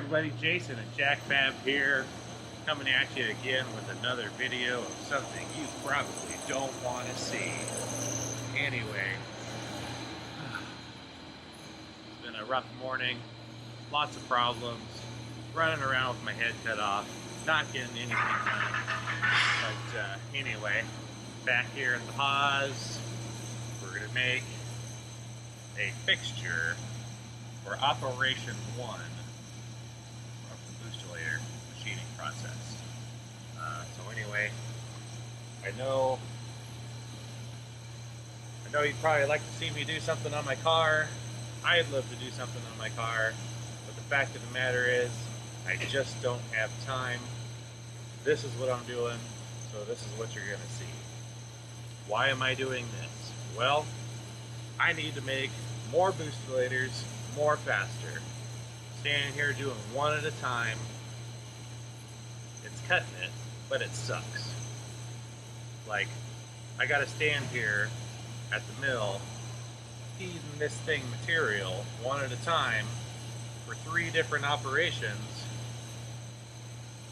everybody, Jason and JacFab here, coming at you again with another video of something you probably don't want to see. Anyway, it's been a rough morning, lots of problems, running around with my head cut off, not getting anything done. But anyway, back here at the Haas, we're going to make a fixture for Operation 1 of the boostolator machining process. So anyway, I know you'd probably like to see me do something on my car. I'd love to do something on my car, but the fact of the matter is, I just don't have time. This is what I'm doing, so this is what you're gonna see. Why am I doing this? Well, I need to make more boostolators more faster. Standing here doing one at a time, it's cutting it, but it sucks. Like, I gotta stand here at the mill feeding this thing material one at a time for 3 different operations,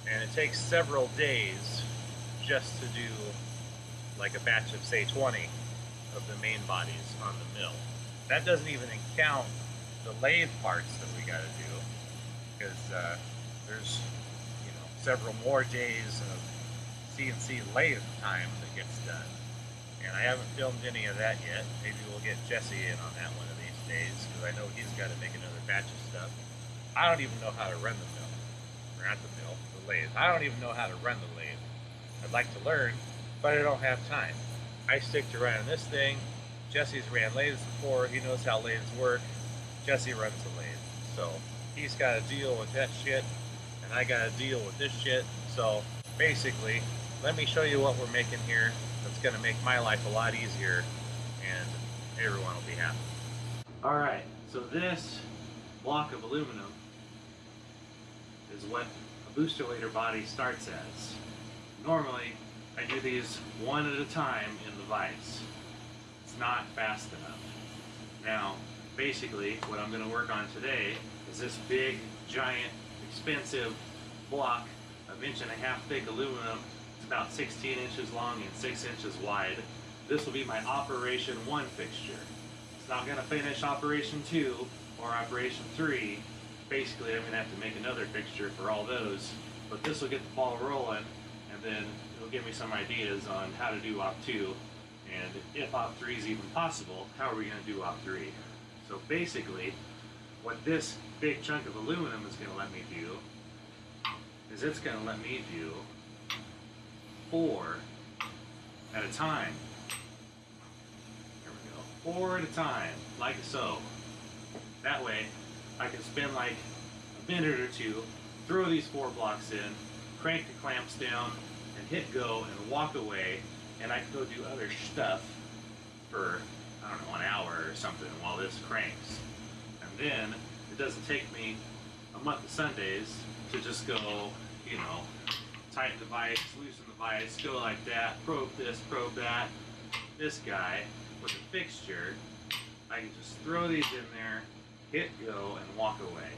and it takes several days just to do like a batch of, say, 20 of the main bodies on the mill. That doesn't even count the lathe parts that we got to do, because there's, you know, several more days of CNC lathe time that gets done, and I haven't filmed any of that yet. Maybe we'll get Jesse in on that one of these days, because I know he's got to make another batch of stuff. I don't even know how to run the mill, or not the mill, the lathe. I don't even know how to run the lathe. I'd like to learn, but I don't have time. I stick to running this thing. Jesse's ran lathes before, he knows how lathes work. Jesse runs the lathe, so he's got to deal with that shit, and I got to deal with this shit. So basically, let me show you what we're making here that's going to make my life a lot easier, and everyone will be happy. Alright, so this block of aluminum is what a boostolator body starts as. Normally, I do these one at a time in the vise. It's not fast enough. Now, basically, what I'm going to work on today is this big, giant, expensive block of 1.5" thick aluminum. It's about 16 inches long and 6 inches wide. This will be my Operation 1 fixture. It's not going to finish Operation 2 or Operation 3. Basically, I'm going to have to make another fixture for all those, but this will get the ball rolling, and then it'll give me some ideas on how to do Op 2, and if Op 3 is even possible, how are we going to do Op 3? So basically, what this big chunk of aluminum is going to let me do is it's going to let me do 4 at a time. There we go. 4 at a time, like so. That way, I can spend like a minute or two, throw these 4 blocks in, crank the clamps down, and hit go and walk away, and I can go do other stuff for, I don't know, an hour or something while this cranks. And then it doesn't take me a month of Sundays to just go, you know, tighten the vise, loosen the vise, go like that, probe this, probe that. This guy with a fixture, I can just throw these in there, hit go, and walk away.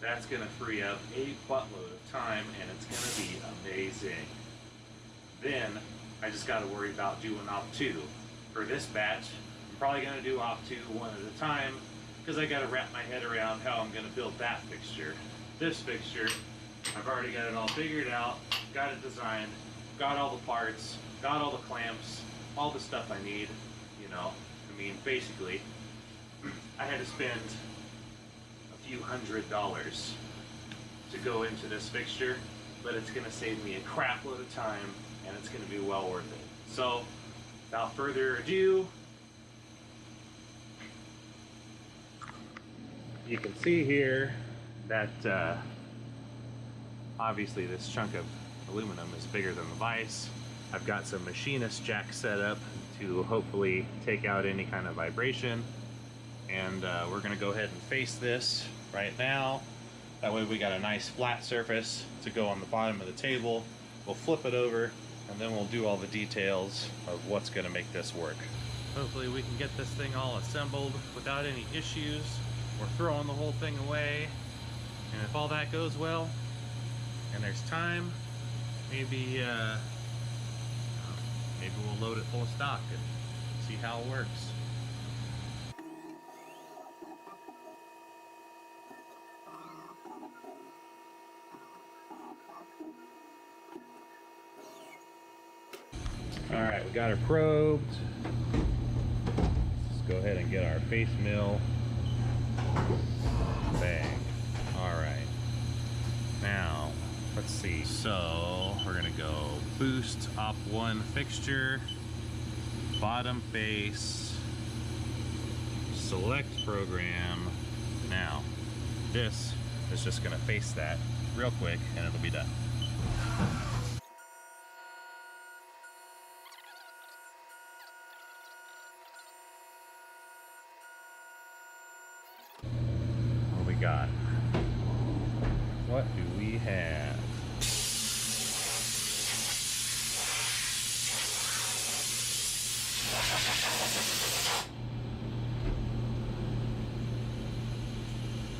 That's going to free up a buttload of time, and it's going to be amazing. Then I just got to worry about doing Op 2. For this batch, I'm probably going to do Op 2 one at a time, because I got to wrap my head around how I'm going to build that fixture. This fixture, I've already got it all figured out, got it designed, got all the parts, got all the clamps, all the stuff I need, you know. I mean, basically, I had to spend a few $100s to go into this fixture, but it's going to save me a crap load of time, and it's going to be well worth it. So, without further ado, you can see here that obviously this chunk of aluminum is bigger than the vise. I've got some machinist jacks set up to hopefully take out any kind of vibration, and we're going to go ahead and face this right now. That way we got a nice flat surface to go on the bottom of the table. We'll flip it over, and then we'll do all the details of what's going to make this work. Hopefully we can get this thing all assembled without any issues or throwing the whole thing away. And if all that goes well, and there's time, maybe we'll load it full of stock and see how it works. All right, we got her probed. Let's go ahead and get our face mill. Bang. All right. Now, let's see. So we're gonna go boost op 1 fixture, bottom face, select program. Now, this is just gonna face that real quick and it'll be done. What do we got? What do we have?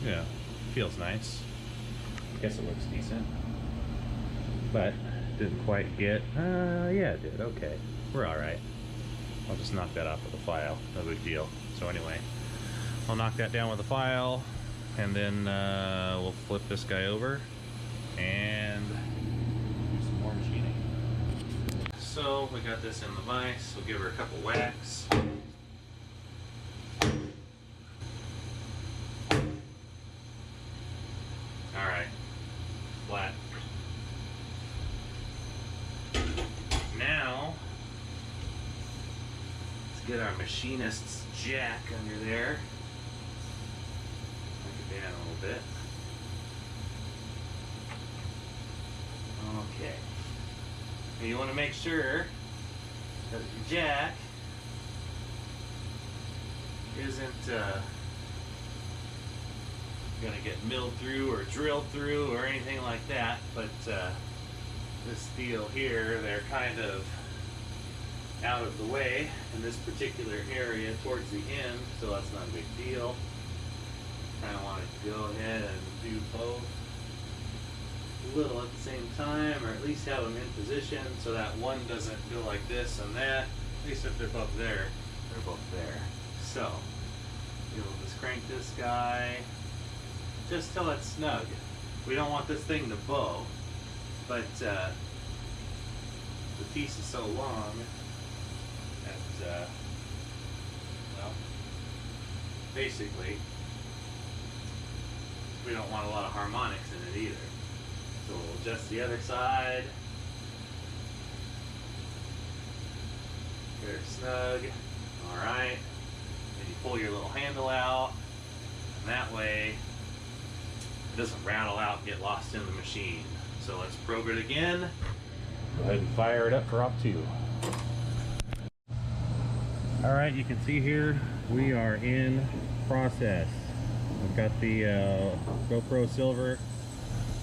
Yeah, feels nice. I guess it looks decent, but didn't quite get. Yeah, it did. Okay, we're all right. I'll just knock that off with a file. No big deal. So anyway, I'll knock that down with a file, and then we'll flip this guy over and do some more machining. So we got this in the vise. We'll give her a couple whacks. Alright, flat. Now, let's get our machinist's jack under there. Knock it down a little bit. Okay. Now you want to make sure that your jack isn't gonna get milled through or drilled through or anything like that, but this steel here, they're kind of out of the way in this particular area towards the end, so that's not a big deal. Kind of wanted to go ahead and do both a little at the same time, or at least have them in position so that one doesn't go like this and that. At least if they're both there, they're both there. So you'll just crank this guy just till it's snug. We don't want this thing to bow, but the piece is so long that, well, basically, we don't want a lot of harmonics in it either. So we'll adjust the other side. Very snug. Alright. Then you pull your little handle out, and that way it doesn't rattle out and get lost in the machine. So let's probe it again. Go ahead and fire it up for op 2. Alright, you can see here we are in process. We've got the GoPro Silver,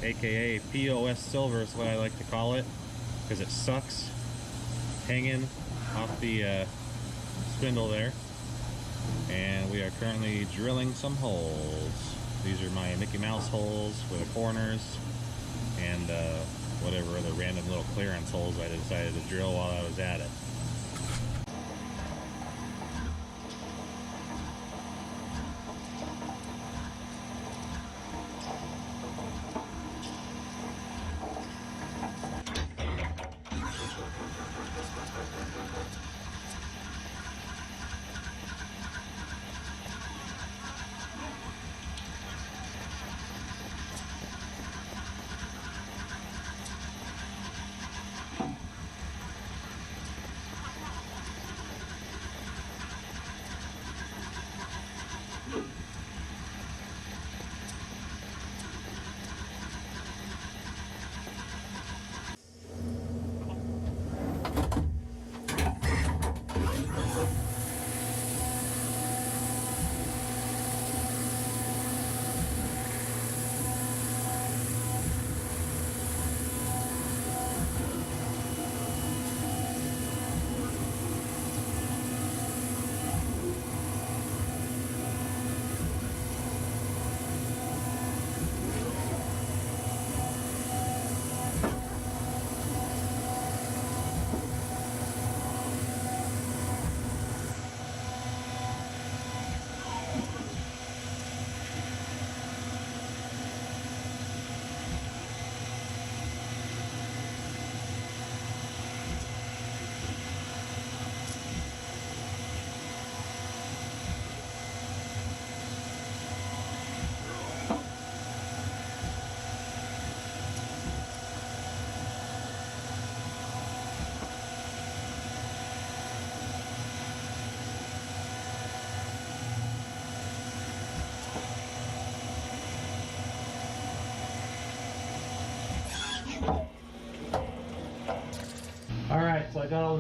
aka POS Silver is what I like to call it, because it sucks hanging off the spindle there. And we are currently drilling some holes. These are my Mickey Mouse holes for the corners, and whatever other random little clearance holes I decided to drill while I was at it.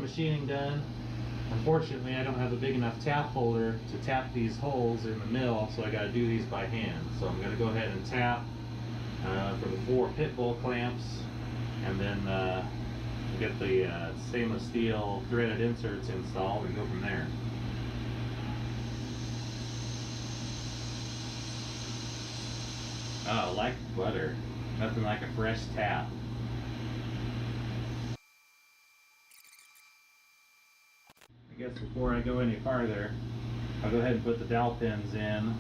machining done. Unfortunately, I don't have a big enough tap holder to tap these holes in the mill, so I got to do these by hand. So I'm going to go ahead and tap for the 4 pit bowl clamps, and then get the stainless steel threaded inserts installed and go from there. Oh, like butter. Nothing like a fresh tap. I guess before I go any farther, I'll go ahead and put the dowel pins in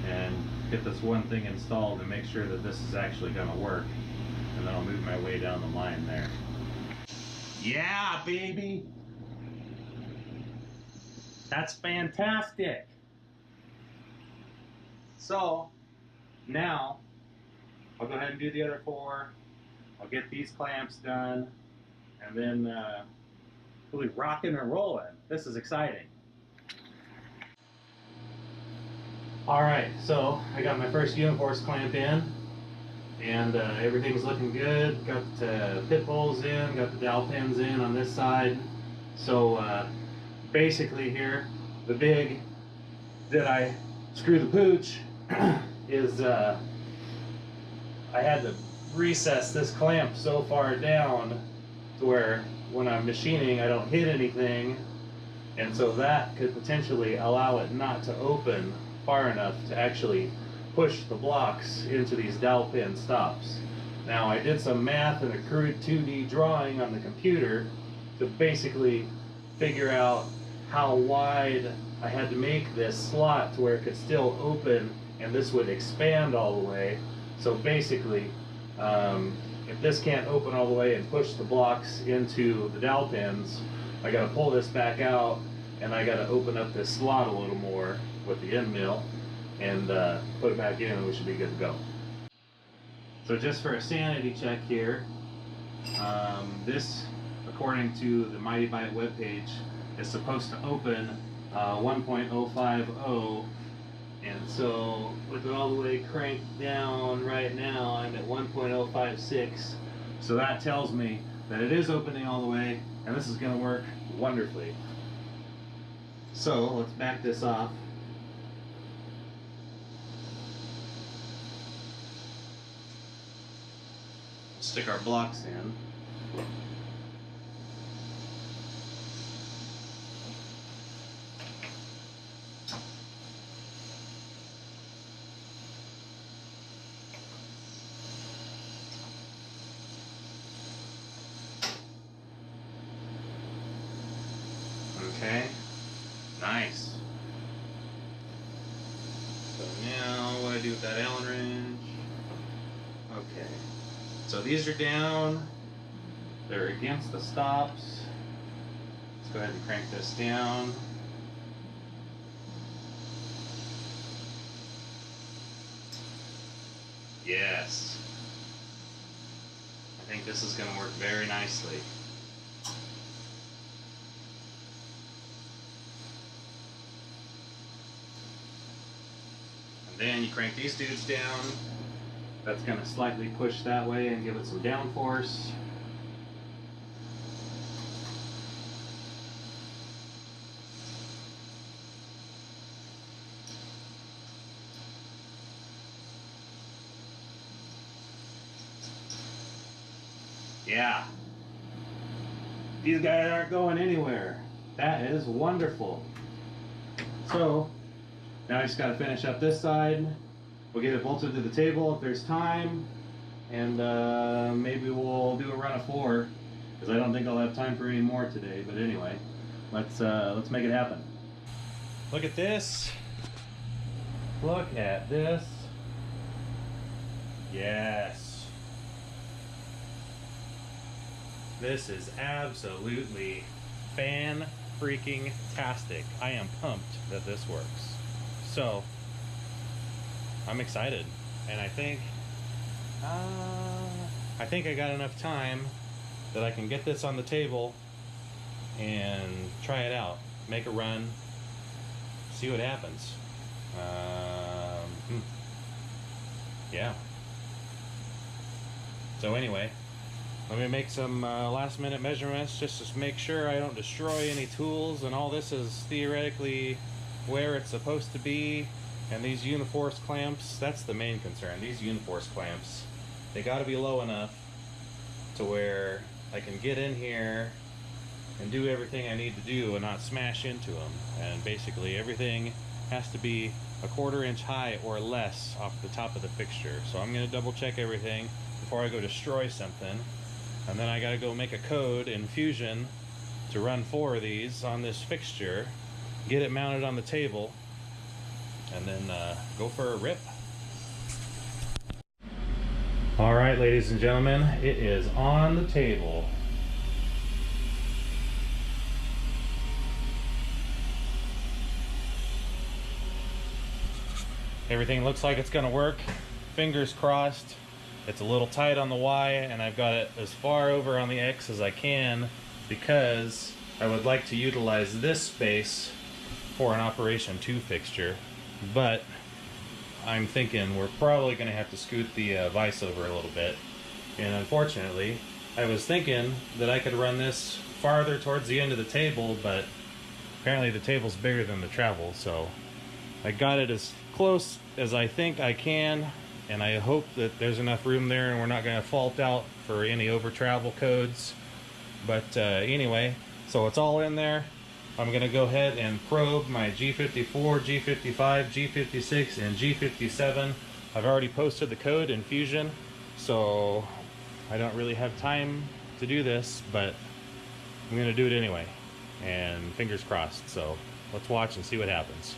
and get this one thing installed and make sure that this is actually going to work. And then I'll move my way down the line there. Yeah, baby! That's fantastic! So, now, I'll go ahead and do the other 4. I'll get these clamps done, and then we'll be rocking and rolling. This is exciting. Alright, so I got my first Uniforce clamp in, and everything's looking good. Got the pit bowls in, got the dowel pins in on this side. So basically here, the big that I screw the pooch is I had to recess this clamp so far down to where when I'm machining I don't hit anything, and so that could potentially allow it not to open far enough to actually push the blocks into these dowel pin stops. Now I did some math and a crude 2D drawing on the computer to basically figure out how wide I had to make this slot to where it could still open and this would expand all the way. So basically, if this can't open all the way and push the blocks into the dowel pins, I got to pull this back out and I got to open up this slot a little more with the end mill and put it back in, and we should be good to go. So just for a sanity check here, this, according to the Mighty Byte webpage, is supposed to open 1.050, and so with it all the way cranked down right now, I'm at 1.056, so that tells me that it is opening all the way, and this is going to work wonderfully. So let's back this off. Stick our blocks in. Okay, nice. So now what do I do with that Allen wrench? Okay. So these are down, they're against the stops. Let's go ahead and crank this down. Yes. I think this is going to work very nicely. And then you crank these dudes down. That's going to slightly push that way and give it some downforce. Yeah. These guys aren't going anywhere. That is wonderful. So, now I just got to finish up this side. We'll get it bolted to the table if there's time, and maybe we'll do a run of 4, because I don't think I'll have time for any more today. But anyway, let's make it happen. Look at this. Look at this. Yes. This is absolutely fan-freaking-tastic. I am pumped that this works. So, I'm excited, and I think I got enough time that I can get this on the table and try it out, make a run, see what happens. Yeah. So anyway, Let me make some last minute measurements just to make sure I don't destroy any tools, and all this is theoretically where it's supposed to be. And these Uniforce clamps, that's the main concern. These Uniforce clamps, they got to be low enough to where I can get in here and do everything I need to do and not smash into them. And basically everything has to be a 1/4 inch high or less off the top of the fixture. So I'm going to double check everything before I go destroy something. And then I got to go make a code in Fusion to run 4 of these on this fixture, get it mounted on the table, and then go for a rip. All right, ladies and gentlemen, it is on the table. Everything looks like it's gonna work. Fingers crossed. It's a little tight on the Y, and I've got it as far over on the X as I can because I would like to utilize this space for an Operation 2 fixture, but I'm thinking we're probably going to have to scoot the vise over a little bit. And unfortunately, I was thinking that I could run this farther towards the end of the table, but apparently the table's bigger than the travel, so I got it as close as I think I can, and I hope that there's enough room there and we're not going to fault out for any over travel codes. But anyway, so it's all in there. I'm going to go ahead and probe my G54, G55, G56, and G57. I've already posted the code in Fusion, so I don't really have time to do this, but I'm going to do it anyway. And fingers crossed, so let's watch and see what happens.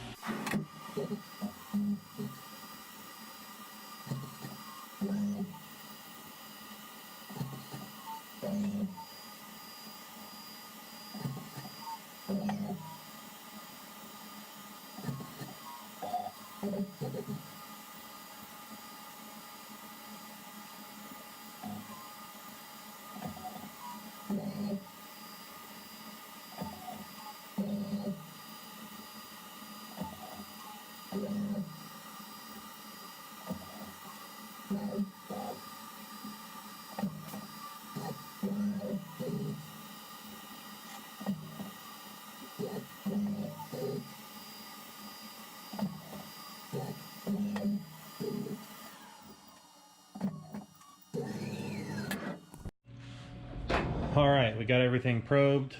Alright, we got everything probed.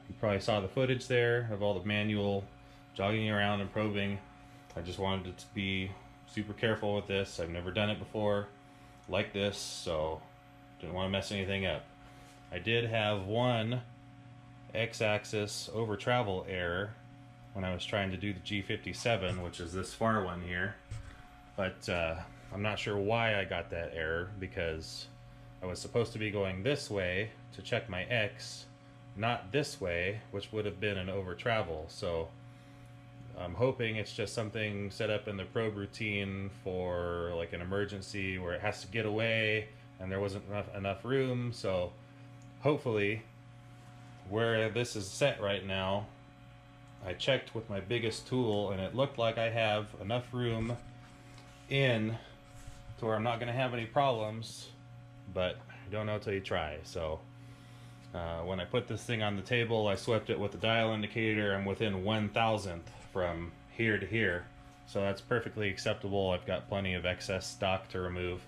You probably saw the footage there of all the manual jogging around and probing. I just wanted it to be super careful with this. I've never done it before like this, so didn't want to mess anything up. I did have one x-axis over travel error when I was trying to do the G57, which is this far one here, but I'm not sure why I got that error, because I was supposed to be going this way to check my X, not this way, which would have been an over travel. So I'm hoping it's just something set up in the probe routine for like an emergency where it has to get away and there wasn't enough room. So hopefully where this is set right now, I checked with my biggest tool and it looked like I have enough room in to where I'm not going to have any problems, but you don't know till you try. So when I put this thing on the table, I swept it with the dial indicator. I'm within 1,000th from here to here, so that's perfectly acceptable. I've got plenty of excess stock to remove,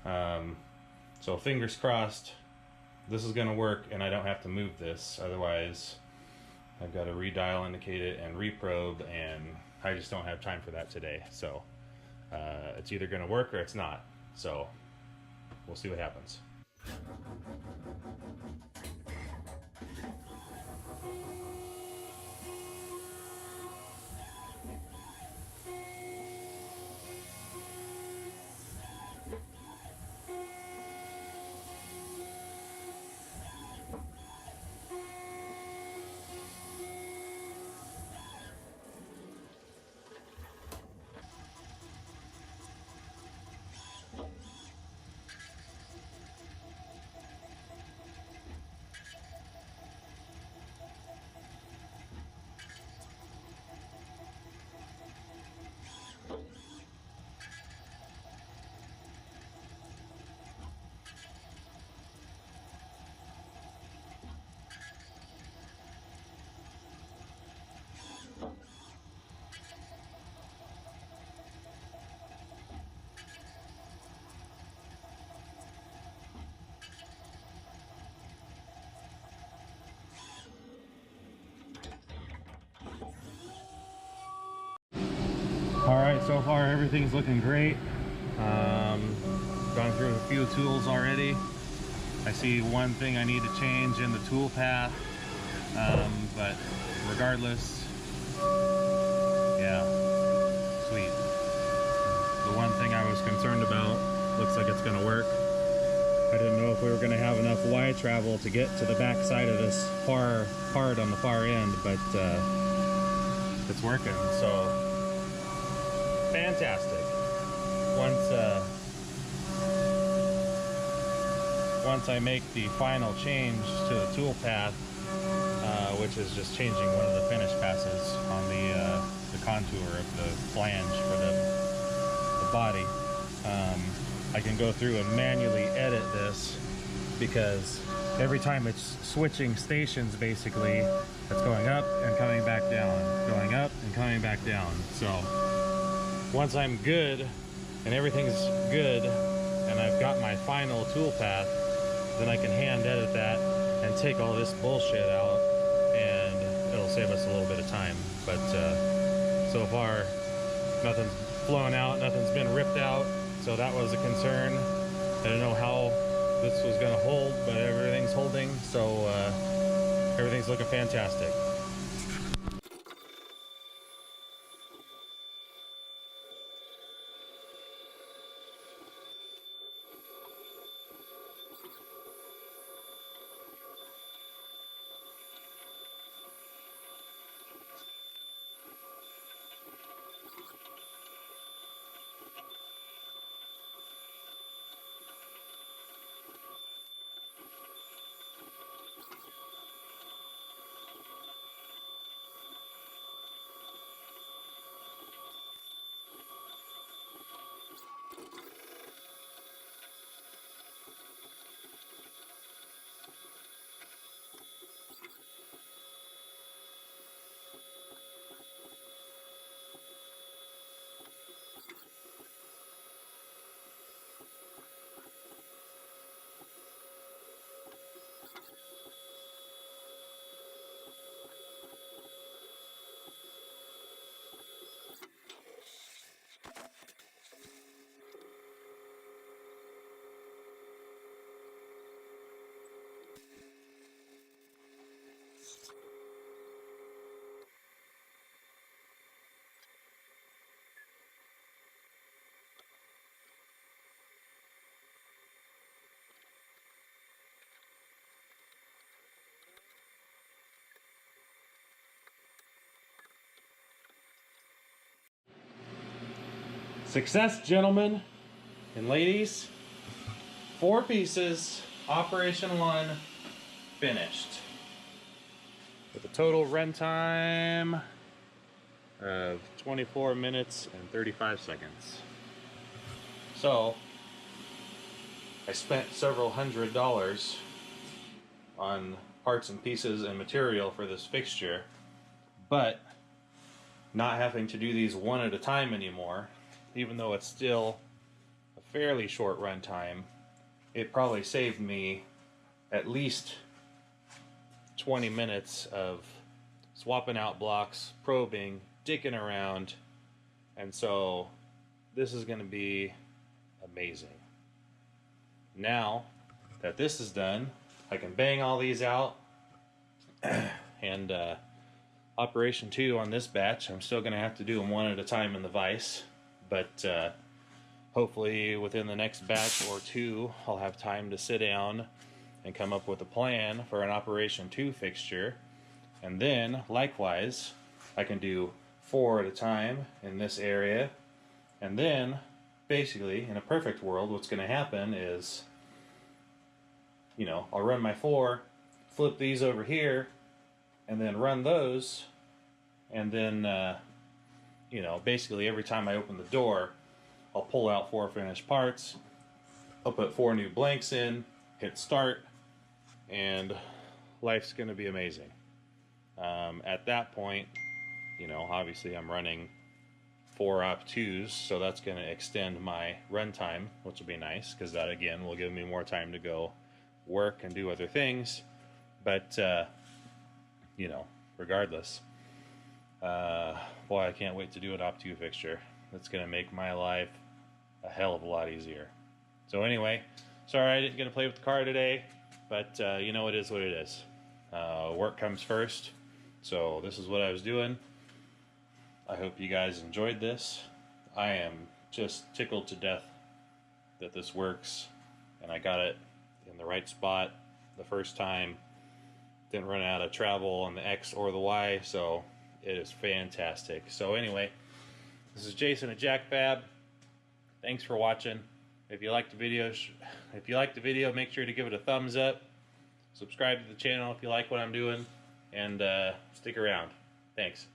so fingers crossed this is going to work and I don't have to move this. Otherwise I've got to redial indicate it and reprobe, and I just don't have time for that today. So it's either going to work or it's not, so we'll see what happens. All right, so far everything's looking great. Gone through a few tools already. I see one thing I need to change in the tool path, but regardless, yeah, sweet. The one thing I was concerned about looks like it's going to work. I didn't know if we were going to have enough Y travel to get to the back side of this far part on the far end, but it's working, so fantastic. Once I make the final change to the tool path, which is just changing one of the finish passes on the contour of the flange for the body, I can go through and manually edit this, because every time it's switching stations, basically it's going up and coming back down, going up and coming back down. So once I'm good and everything's good and I've got my final tool path, then I can hand edit that and take all this bullshit out, and it'll save us a little bit of time. But so far nothing's flown out, nothing's been ripped out, so that was a concern. I didn't know how this was going to hold, but everything's holding, so everything's looking fantastic. Success, gentlemen and ladies. 4 pieces, operation 1 finished, with a total run time of 24 minutes and 35 seconds. So I spent several $100s on parts and pieces and material for this fixture, but not having to do these one at a time anymore, even though it's still a fairly short run time, it probably saved me at least 20 minutes of swapping out blocks, probing, dicking around, and so this is going to be amazing. Now that this is done, I can bang all these out, and operation 2 on this batch, I'm still going to have to do them one at a time in the vise, but hopefully within the next batch or 2 I'll have time to sit down and come up with a plan for an operation 2 fixture, and then likewise I can do 4 at a time in this area, and then basically in a perfect world what's going to happen is, you know, I'll run my 4, flip these over here, and then run those, and then you know, basically every time I open the door I'll pull out 4 finished parts, I'll put 4 new blanks in, hit start, and life's gonna be amazing. At that point, you know, obviously I'm running 4 op2s, so that's gonna extend my run time, which will be nice, because that again will give me more time to go work and do other things. But you know, regardless, boy, I can't wait to do an op2 fixture. that's going to make my life a hell of a lot easier. So anyway, sorry I didn't get to play with the car today, but you know, it is what it is. Work comes first, so this is what I was doing. I hope you guys enjoyed this. I am just tickled to death that this works, and I got it in the right spot the first time. Didn't run out of travel on the X or the Y, so it is fantastic. So anyway, this is Jason at JacFab. Thanks for watching. If you liked the video, make sure to give it a thumbs up. Subscribe to the channel if you like what I'm doing, and stick around. Thanks.